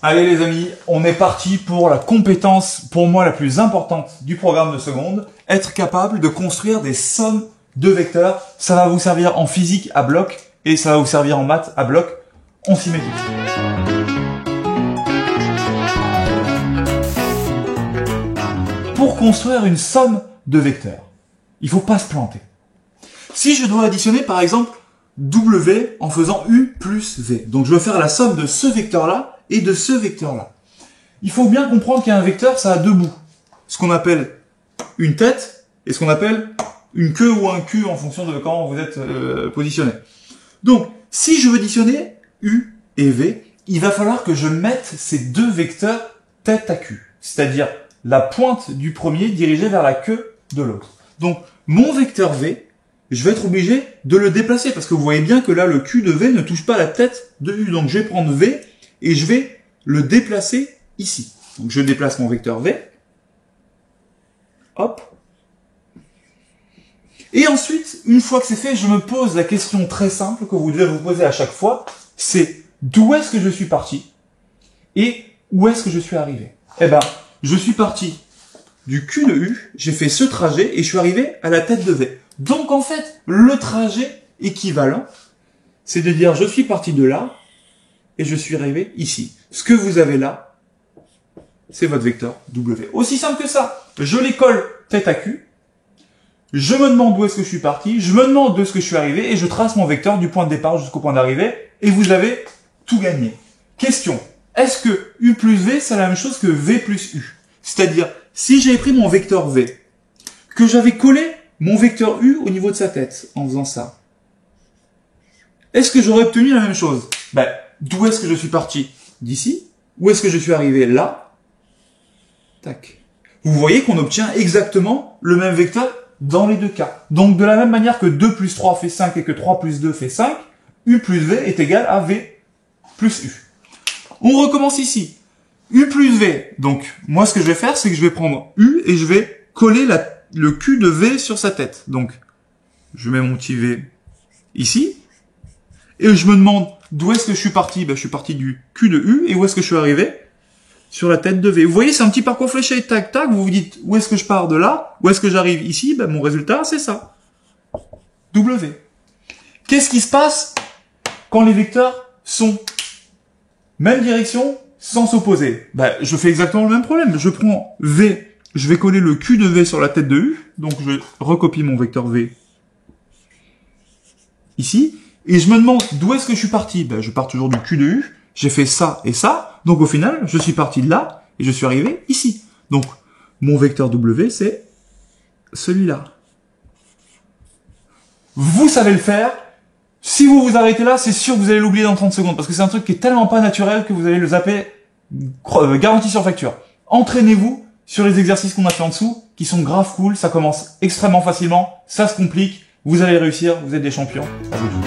Allez les amis, on est parti pour la compétence, pour moi la plus importante du programme de seconde, être capable de construire des sommes de vecteurs. Ça va vous servir en physique à bloc et ça va vous servir en maths à bloc. On s'y met tout de suite. Pour construire une somme de vecteurs, il faut pas se planter. Si je dois additionner par exemple W en faisant U plus V, donc je veux faire la somme de ce vecteur-là et de ce vecteur-là. Il faut bien comprendre qu'un vecteur, ça a deux bouts. Ce qu'on appelle une tête et ce qu'on appelle une queue ou un cul en fonction de comment vous êtes positionné. Donc, si je veux additionner U et V, il va falloir que je mette ces deux vecteurs tête à queue, c'est-à-dire la pointe du premier dirigée vers la queue de l'autre. Donc, mon vecteur V, je vais être obligé de le déplacer parce que vous voyez bien que là, le Q de V ne touche pas la tête de U. Donc, je vais prendre V et je vais le déplacer ici. Donc, je déplace mon vecteur V. Hop. Et ensuite, une fois que c'est fait, je me pose la question très simple que vous devez vous poser à chaque fois. C'est d'où est-ce que je suis parti et où est-ce que je suis arrivé? Eh ben, je suis parti du Q de U, j'ai fait ce trajet et je suis arrivé à la tête de V. Donc, en fait, le trajet équivalent, c'est de dire je suis parti de là et je suis arrivé ici. Ce que vous avez là, c'est votre vecteur W. Aussi simple que ça. Je les colle tête à Q. Je me demande d'où est-ce que je suis parti. Je me demande d'où est-ce que je suis arrivé et je trace mon vecteur du point de départ jusqu'au point d'arrivée et vous avez tout gagné. Question. Est-ce que U plus V, c'est la même chose que V plus U? C'est-à-dire, si j'avais pris mon vecteur V, que j'avais collé mon vecteur U au niveau de sa tête en faisant ça, est-ce que j'aurais obtenu la même chose? Ben, d'où est-ce que je suis parti? D'ici. Où est-ce que je suis arrivé? Là. Tac. Vous voyez qu'on obtient exactement le même vecteur dans les deux cas. Donc, de la même manière que 2 plus 3 fait 5 et que 3 plus 2 fait 5, U plus V est égal à V plus U. On recommence ici. U plus V. Donc, moi, ce que je vais faire, c'est que je vais prendre U et je vais coller le Q de V sur sa tête. Donc, je mets mon petit V ici. Et je me demande d'où est-ce que je suis parti? Ben, je suis parti du Q de U. Et où est-ce que je suis arrivé? Sur la tête de V. Vous voyez, c'est un petit parcours fléché. Tac, tac. Vous vous dites, où est-ce que je pars de là? Où est-ce que j'arrive ici? Ben, mon résultat, c'est ça. W. Qu'est-ce qui se passe quand les vecteurs sont même direction sans s'opposer? Ben, je fais exactement le même problème. Je prends V. Je vais coller le Q de V sur la tête de U. Donc, je recopie mon vecteur V ici. Et je me demande d'où est-ce que je suis parti? Ben, je pars toujours du Q de U. J'ai fait ça et ça. Donc, au final, je suis parti de là et je suis arrivé ici. Donc, mon vecteur W, c'est celui-là. Vous savez le faire. Si vous vous arrêtez là, c'est sûr que vous allez l'oublier dans 30 secondes parce que c'est un truc qui est tellement pas naturel que vous allez le zapper garanti sur facture. Entraînez-vous sur les exercices qu'on a fait en dessous qui sont grave cool. Ça commence extrêmement facilement. Ça se complique. Vous allez réussir, vous êtes des champions. À vous.